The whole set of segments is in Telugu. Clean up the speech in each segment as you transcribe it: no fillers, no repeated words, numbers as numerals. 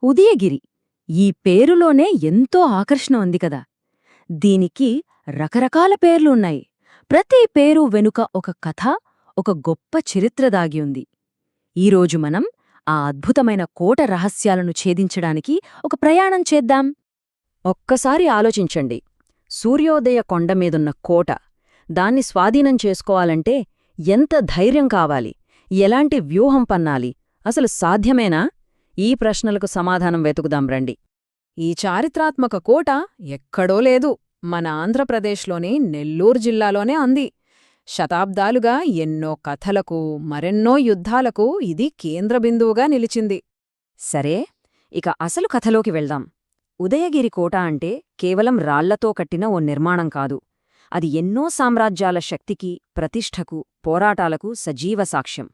ఉదయగిరి ఈ పేరులోనే ఎంతో ఆకర్షణ ఉంది కదా. దీనికి రకరకాల పేర్లు ఉన్నాయి. ప్రతి పేరు వెనుక ఒక కథ, ఒక గొప్ప చరిత్ర దాగి ఉంది. ఈరోజు మనం ఆ అద్భుతమైన కోట రహస్యాలను ఛేదించడానికి ఒక ప్రయాణం చేద్దాం. ఒక్కసారి ఆలోచించండి. సూర్యోదయ కొండమీదున్న కోట, దాన్ని స్వాధీనం చేసుకోవాలంటే ఎంత ధైర్యం కావాలి, ఎలాంటి వ్యూహం పన్నాలి, అసలు సాధ్యమేనా? ఈ ప్రశ్నలకు సమాధానం వెతుకుదాం రండి. ఈ చారిత్రాత్మక కోట ఎక్కడో లేదు, మన ఆంధ్రప్రదేశ్లోని నెల్లూరు జిల్లాలోనే అంది. శతాబ్దాలుగా ఎన్నో కథలకు, మరెన్నో యుద్ధాలకు ఇది కేంద్రబిందువుగా నిలిచింది. సరే, ఇక అసలు కథలోకి వెళ్దాం. ఉదయగిరి కోట అంటే కేవలం రాళ్లతో కట్టిన ఓ నిర్మాణం కాదు. అది ఎన్నో సామ్రాజ్యాల శక్తికి, ప్రతిష్టకు, పోరాటాలకు సజీవ సాక్ష్యం.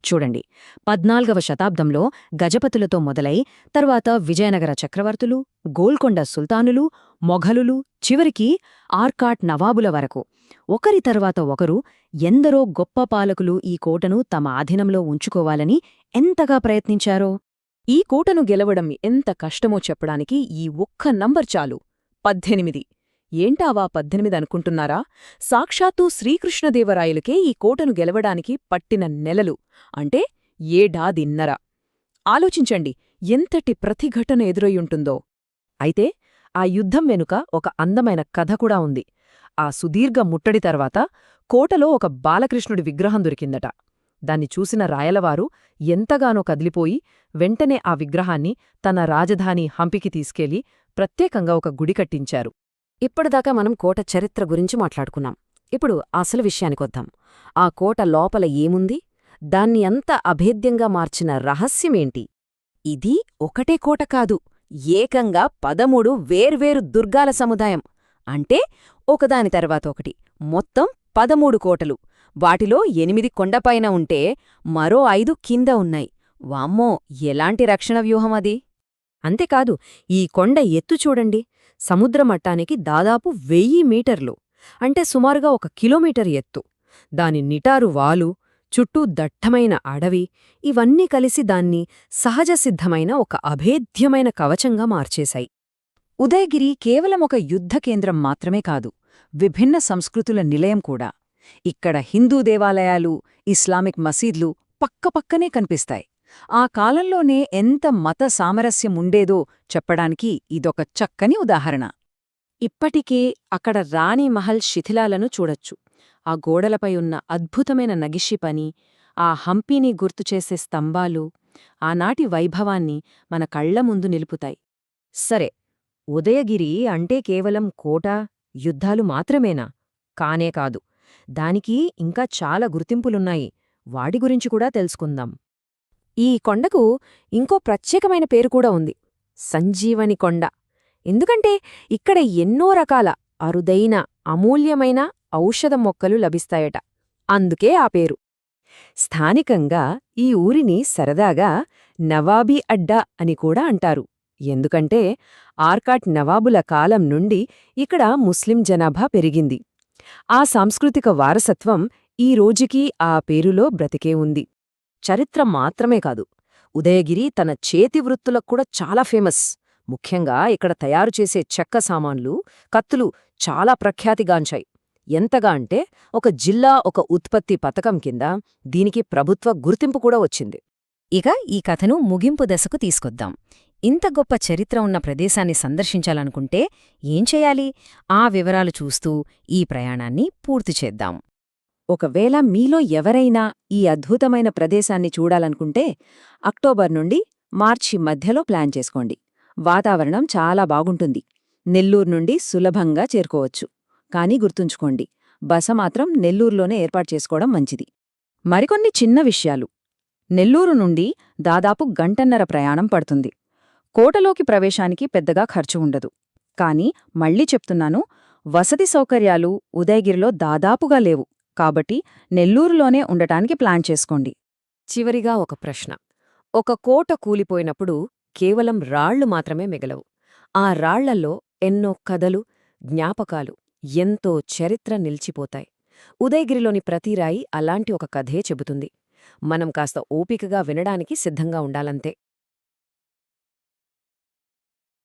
చూడండి, 14వ శతాబ్దంలో గజపతులతో మొదలై తర్వాత విజయనగర చక్రవర్తులు, గోల్కొండ సుల్తానులు, మొఘలులు, చివరికి ఆర్కాట్ నవాబుల వరకు ఒకరి తర్వాత ఒకరు ఎందరో గొప్ప పాలకులు ఈ కోటను తమ ఆధీనంలో ఉంచుకోవాలని ఎంతగా ప్రయత్నించారో. ఈ కోటను గెలవడం ఎంత కష్టమో చెప్పడానికి ఈ ఒక్క నంబర్ చాలు: 18. ఏంటావా 18 అనుకుంటున్నారా? సాక్షాత్తూ శ్రీకృష్ణదేవరాయలకే ఈ కోటను గెలవడానికి పట్టిన నెలలు, అంటే ఏడాదిన్నర. ఆలోచించండి, ఎంతటి ప్రతిఘటన ఎదురయ్యుంటుందో. అయితే ఆ యుద్ధం వెనుక ఒక అందమైన కథ కూడా ఉంది. ఆ సుదీర్ఘ ముట్టడి తర్వాత కోటలో ఒక బాలకృష్ణుడి విగ్రహం దొరికిందట. దాన్ని చూసిన రాయలవారు ఎంతగానో కదిలిపోయి వెంటనే ఆ విగ్రహాన్ని తన రాజధాని హంపికి తీసుకెళ్లి ప్రత్యేకంగా ఒక గుడి కట్టించారు. ఇప్పటిదాకా మనం కోట చరిత్ర గురించి మాట్లాడుకున్నాం. ఇప్పుడు అసలు విషయానికొద్దాం. ఆ కోట లోపల ఏముంది? దాన్ని అంత అభేద్యంగా మార్చిన రహస్యమేంటి? ఇది ఒకటే కోట కాదు, ఏకంగా 13 వేర్వేరు దుర్గాల సముదాయం. అంటే ఒకదాని తర్వాత ఒకటి, మొత్తం 13 కోటలు. వాటిలో 8 కొండపైన ఉంటే మరో 5 కింద ఉన్నాయి. వామ్మో, ఎలాంటి రక్షణ వ్యూహం అది! అంతేకాదు, ఈ కొండ ఎత్తు చూడండి. సముద్రమట్టానికి దాదాపు 1000 మీటర్లు, అంటే సుమారుగా 1 కిలోమీటర్ ఎత్తు. దాని నిటారు వాలు, చుట్టూ దట్టమైన అడవి, ఇవన్నీ కలిసి దాన్ని సహజసిద్ధమైన ఒక అభేద్యమైన కవచంగా మార్చేశాయి. ఉదయగిరి కేవలం ఒక యుద్ధ కేంద్రం మాత్రమే కాదు, విభిన్న సంస్కృతుల నిలయం కూడా. ఇక్కడ హిందూ దేవాలయాలు, ఇస్లామిక్ మసీద్లు పక్కపక్కనే కనిపిస్తాయి. ఆ కాలంలోనే ఎంత మత సామరస్యముండేదో చెప్పడానికి ఇదొక చక్కని ఉదాహరణ. ఇప్పటికే అక్కడ రాణి మహల్ శిథిలాలను చూడొచ్చు. ఆ గోడలపై ఉన్న అద్భుతమైన నగిషి పని, ఆ హంపీని గుర్తుచేసే స్తంభాలు ఆనాటి వైభవాన్ని మన కళ్ల ముందు నిలుపుతాయి. సరే, ఉదయగిరి అంటే కేవలం కోట, యుద్ధాలు మాత్రమేనా? కానే కాదు. దానికి ఇంకా చాలా గుర్తింపులున్నాయి. వాటి గురించి కూడా తెలుసుకుందాం. ఈ కొండకు ఇంకో ప్రత్యేకమైన పేరు కూడా ఉంది: సంజీవని కొండ. ఎందుకంటే ఇక్కడ ఎన్నో రకాల అరుదైన, అమూల్యమైన ఔషధ మొక్కలు లభిస్తాయట. అందుకే ఆ పేరు. స్థానికంగా ఈ ఊరిని సరదాగా నవాబీ అడ్డా అని కూడా అంటారు. ఎందుకంటే ఆర్కాట్ నవాబుల కాలం నుండి ఇక్కడ ముస్లిం జనాభా పెరిగింది. ఆ సాంస్కృతిక వారసత్వం ఈ రోజుకీ ఆ పేరులో బ్రతికే ఉంది. చరిత్ర మాత్రమే కాదు, ఉదయగిరి తన చేతివృత్తులకు కూడా చాలా ఫేమస్. ముఖ్యంగా ఇక్కడ తయారుచేసే చెక్క సామాన్లు, కత్తులు చాలా ప్రఖ్యాతిగాంచాయి. ఎంతగా అంటే ఒక జిల్లా ఒక ఉత్పత్తి పథకం కింద దీనికి ప్రభుత్వ గుర్తింపు కూడా వచ్చింది. ఇక ఈ కథను ముగింపు దశకు తీసుకొద్దాం. ఇంత గొప్ప చరిత్ర ఉన్న ప్రదేశాన్ని సందర్శించాలనుకుంటే ఏం చేయాలి? ఆ వివరాలు చూస్తూ ఈ ప్రయాణాన్ని పూర్తి చేద్దాం. ఒకవేళ మీలో ఎవరైనా ఈ అద్భుతమైన ప్రదేశాన్ని చూడాలనుకుంటే అక్టోబర్ నుండి మార్చి మధ్యలో ప్లాన్ చేసుకోండి. వాతావరణం చాలా బాగుంటుంది. నెల్లూరు నుండి సులభంగా చేరుకోవచ్చు. కానీ గుర్తుంచుకోండి, బస మాత్రం నెల్లూరులోనే ఏర్పాటు చేసుకోవడం మంచిది. మరికొన్ని చిన్న విషయాలు. నెల్లూరు నుండి దాదాపు గంటన్నర ప్రయాణం పడుతుంది. కోటలోకి ప్రవేశానికి పెద్దగా ఖర్చు ఉండదు. కానీ మళ్ళీ చెప్తున్నాను, వసతి సౌకర్యాలు ఉదయగిరిలో దాదాపుగా లేవు. కాబట్టి నెల్లూరులోనే ఉండటానికి ప్లాన్ చేసుకోండి. చివరిగా ఒక ప్రశ్న: ఒక కోట కూలిపోయినప్పుడు కేవలం రాళ్లు మాత్రమే మిగలవు. ఆ రాళ్లల్లో ఎన్నో కథలు, జ్ఞాపకాలు, ఎంతో చరిత్ర నిలిచిపోతాయి. ఉదయగిరిలోని ప్రతి రాయి అలాంటి ఒక కథే చెబుతుంది. మనం కాస్త ఓపికగా వినడానికి సిద్ధంగా ఉండాలంతే.